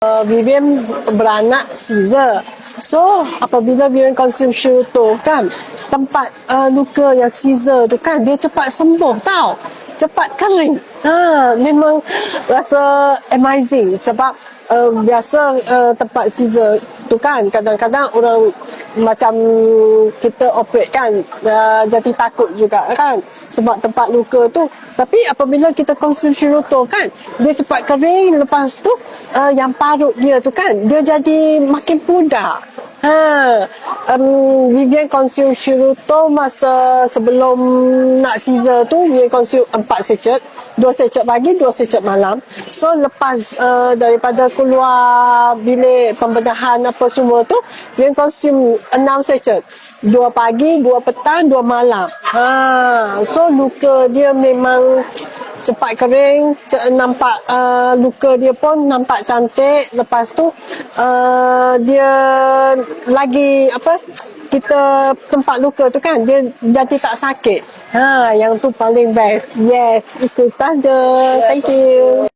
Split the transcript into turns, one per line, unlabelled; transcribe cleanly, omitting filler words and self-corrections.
Vivian beranak Caesar. So apabila Vivian konsumsi tu kan, tempat luka yang Caesar tu kan, dia cepat sembuh tau, cepat kering. Memang rasa amazing sebab biasa tempat Caesar tu kan, kadang-kadang orang macam kita operate kan, jadi takut juga kan sebab tempat luka tu. Tapi apabila kita konsumsi Shirutol kan, dia cepat kering, lepas tu yang parut dia tu kan, dia jadi makin pudar. Vivian konsum Shirutol masa sebelum nak Caesar tu, Vivian konsum 4 sachet, 2 sachet pagi, 2 sachet malam. So lepas daripada keluar bilik pembedahan apa semua tu, Vivian konsum 6 sachet, 2 pagi, 2 petang, 2 malam. So luka dia memang cepat kering, nampak luka dia pun nampak cantik. Lepas tu dia lagi kita tempat luka tu kan, dia jadi tak sakit. Yang tu paling best. Yes, itu saja. Thank you.